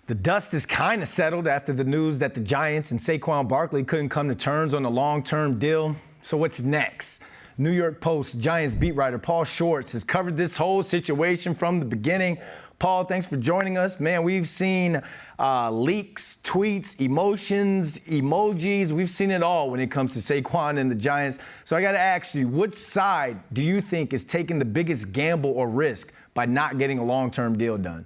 The dust is kind of settled after the news that the Giants and Saquon Barkley couldn't come to terms on a long-term deal. So what's next? New York Post Giants beat writer Paul Schwartz has covered this whole situation from the beginning. Paul, thanks for joining us. Man, we've seen leaks, tweets, emotions, emojis. We've seen it all when it comes to Saquon and the Giants. So I got to ask you, which side do you think is taking the biggest gamble or risk by not getting a long-term deal done?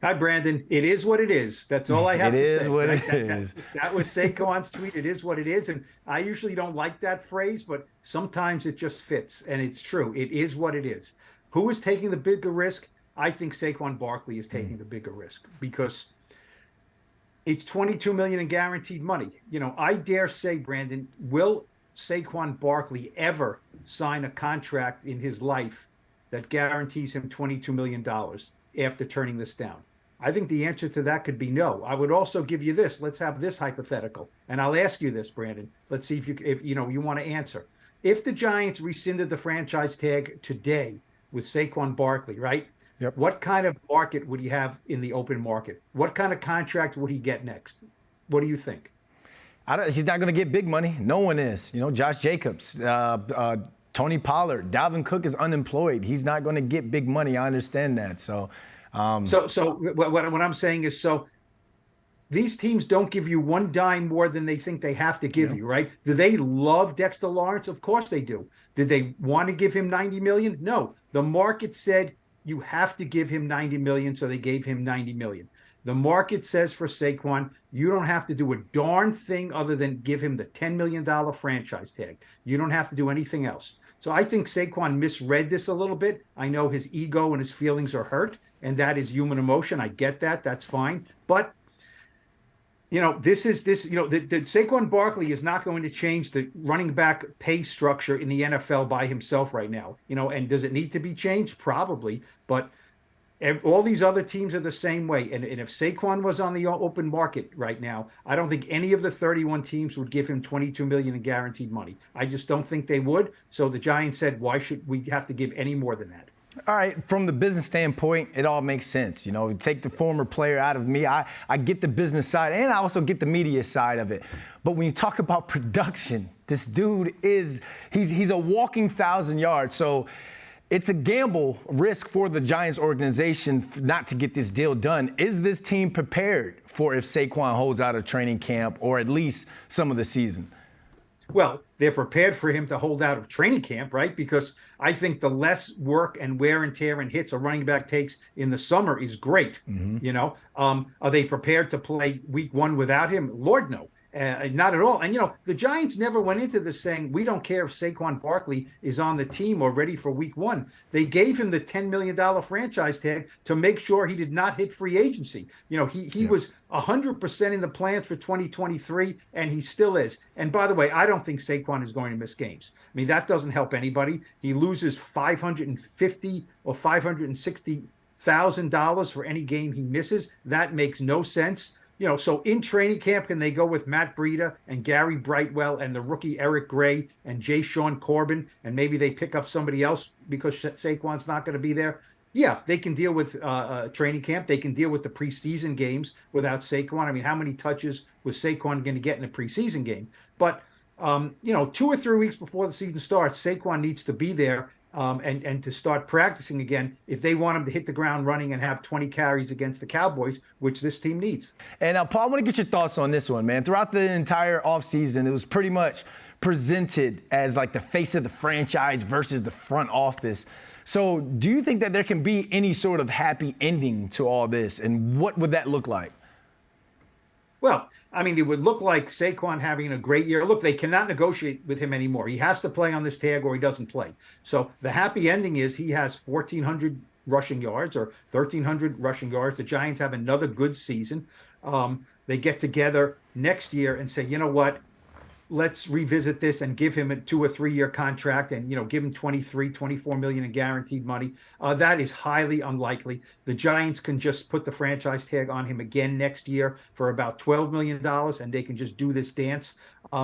Hi, Brandon. It is what it is. That's all I have to say. It is what it is. That was Saquon's tweet. It is what it is. And I usually don't like that phrase, but sometimes it just fits. And it's true. It is what it is. Who is taking the bigger risk? I think Saquon Barkley is taking the bigger risk because it's $22 million in guaranteed money. You know, I dare say, Brandon, will Saquon Barkley ever sign a contract in his life that guarantees him $22 million after turning this down? I think the answer to that could be no. I would also give you this. Let's have this hypothetical. And I'll ask you this, Brandon. Let's see if you want to answer. If the Giants rescinded the franchise tag today with Saquon Barkley, right? Yep. What kind of market would he have in the open market? What kind of contract would he get next? What do you think? He's not going to get big money. No one is. You know, Josh Jacobs, Tony Pollard, Dalvin Cook is unemployed. He's not going to get big money. I understand that. So what I'm saying is, so these teams don't give you one dime more than they think they have to give you, right? Do they love Dexter Lawrence? Of course they do. Did they want to give him $90 million? No. The market said you have to give him $90 million, so they gave him $90 million. The market says for Saquon, you don't have to do a darn thing other than give him the $10 million franchise tag. You don't have to do anything else. So I think Saquon misread this a little bit. I know his ego and his feelings are hurt, and that is human emotion. I get that. That's fine. But, you know, the Saquon Barkley is not going to change the running back pay structure in the NFL by himself right now. You know, and does it need to be changed? Probably. But all these other teams are the same way. And if Saquon was on the open market right now, I don't think any of the 31 teams would give him $22 million in guaranteed money. I just don't think they would. So the Giants said, why should we have to give any more than that? All right, from the business standpoint, it all makes sense. You know, take the former player out of me. I get the business side, and I also get the media side of it. But when you talk about production, this dude he's a walking 1,000 yards. So it's a gamble risk for the Giants organization not to get this deal done. Is this team prepared for if Saquon holds out of training camp or at least some of the season? Well, they're prepared for him to hold out of training camp, right? Because I think the less work and wear and tear and hits a running back takes in the summer is great. Mm-hmm. You know, are they prepared to play week one without him? Lord, no. Not at all. And, you know, the Giants never went into this saying, we don't care if Saquon Barkley is on the team or ready for week one. They gave him the $10 million franchise tag to make sure he did not hit free agency. You know, he was 100% in the plans for 2023, and he still is. And by the way, I don't think Saquon is going to miss games. I mean, that doesn't help anybody. He loses $550 or $560,000 for any game he misses. That makes no sense. You know, so in training camp, can they go with Matt Breida and Gary Brightwell and the rookie Eric Gray and Jay Sean Corbin, and maybe they pick up somebody else because Saquon's not going to be there? Yeah, they can deal with training camp. They can deal with the preseason games without Saquon. I mean, how many touches was Saquon going to get in a preseason game? But, you know, 2 or 3 weeks before the season starts, Saquon needs to be there and to start practicing again if they want him to hit the ground running and have 20 carries against the Cowboys, which this team needs. And Paul, I want to get your thoughts on this one, man. Throughout the entire offseason, it was pretty much presented as like the face of the franchise versus the front office. So do you think that there can be any sort of happy ending to all this? And what would that look like? Well, I mean, it would look like Saquon having a great year. Look, they cannot negotiate with him anymore. He has to play on this tag or he doesn't play. So the happy ending is he has 1,400 rushing yards or 1,300 rushing yards. The Giants have another good season. They get together next year and say, you know what? Let's revisit this and give him a 2 or 3 year contract and, you know, give him 24 million in guaranteed money. That is highly unlikely. The Giants can just put the franchise tag on him again next year for about $12 million and they can just do this dance.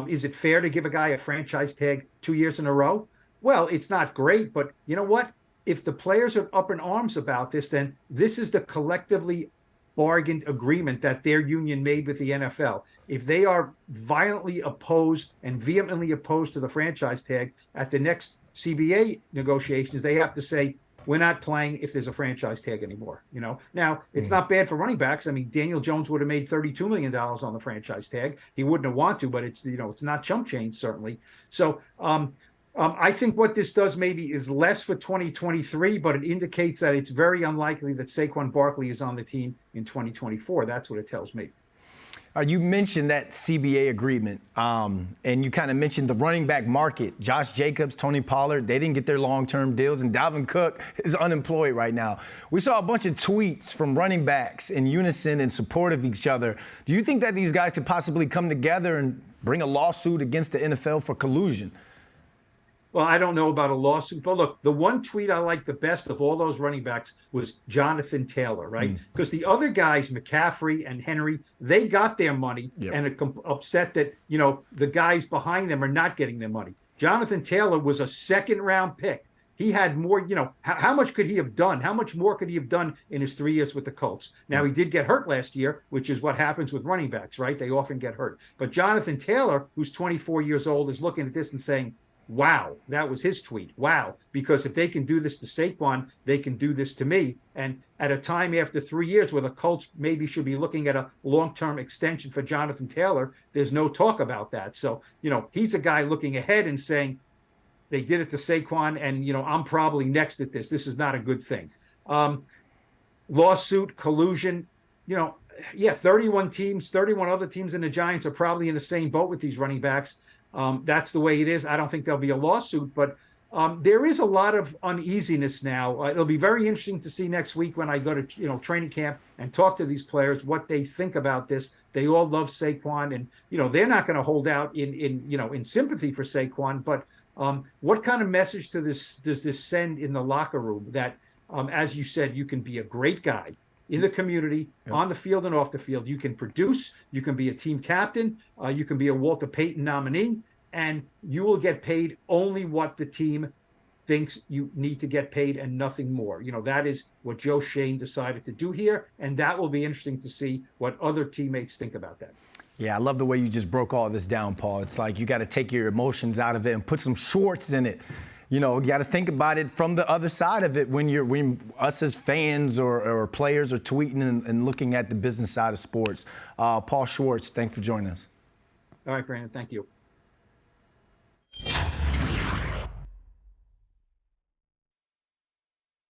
Is it fair to give a guy a franchise tag 2 years in a row? Well, it's not great, but you know what? If the players are up in arms about this, then this is the collectively bargain agreement that their union made with the NFL. If they are violently opposed and vehemently opposed to the franchise tag at the next CBA negotiations, they have to say, we're not playing if there's a franchise tag anymore. Now it's not bad for running backs. I mean, Daniel Jones would have made $32 million on the franchise tag. He wouldn't have wanted to, but it's not chump change, certainly. So I think what this does maybe is less for 2023, but it indicates that it's very unlikely that Saquon Barkley is on the team in 2024. That's what it tells me. You mentioned that CBA agreement, and you kind of mentioned the running back market. Josh Jacobs, Tony Pollard, they didn't get their long-term deals, and Dalvin Cook is unemployed right now. We saw a bunch of tweets from running backs in unison in support of each other. Do you think that these guys could possibly come together and bring a lawsuit against the NFL for collusion? Well, I don't know about a lawsuit, but look, the one tweet I liked the best of all those running backs was Jonathan Taylor, right? Because the other guys, McCaffrey and Henry, they got their money and are upset that, the guys behind them are not getting their money. Jonathan Taylor was a second-round pick. He had more, how much could he have done? How much more could he have done in his 3 years with the Colts? Now, he did get hurt last year, which is what happens with running backs, right? They often get hurt. But Jonathan Taylor, who's 24 years old, is looking at this and saying, wow, that was his tweet. Wow. Because if they can do this to Saquon, they can do this to me. And at a time after 3 years where the Colts maybe should be looking at a long-term extension for Jonathan Taylor, there's no talk about that. So, he's a guy looking ahead and saying, they did it to Saquon, and, I'm probably next at this. This is not a good thing. Lawsuit, collusion, 31 teams, 31 other teams in the Giants are probably in the same boat with these running backs. That's the way it is. I don't think there'll be a lawsuit, but there is a lot of uneasiness now. It'll be very interesting to see next week when I go to training camp and talk to these players what they think about this. They all love Saquon, and they're not going to hold out in sympathy for Saquon. But what kind of message does this send in the locker room that, as you said, you can be a great guy in the community, on the field and off the field. You can produce, you can be a team captain, you can be a Walter Payton nominee, and you will get paid only what the team thinks you need to get paid and nothing more. That is what Joe Schoen decided to do here, and that will be interesting to see what other teammates think about that. Yeah, I love the way you just broke all this down, Paul. It's like you got to take your emotions out of it and put some Schwartz in it. You got to think about it from the other side of it when us as fans or players are tweeting and looking at the business side of sports. Paul Schwartz, thanks for joining us. All right, Brandon, thank you.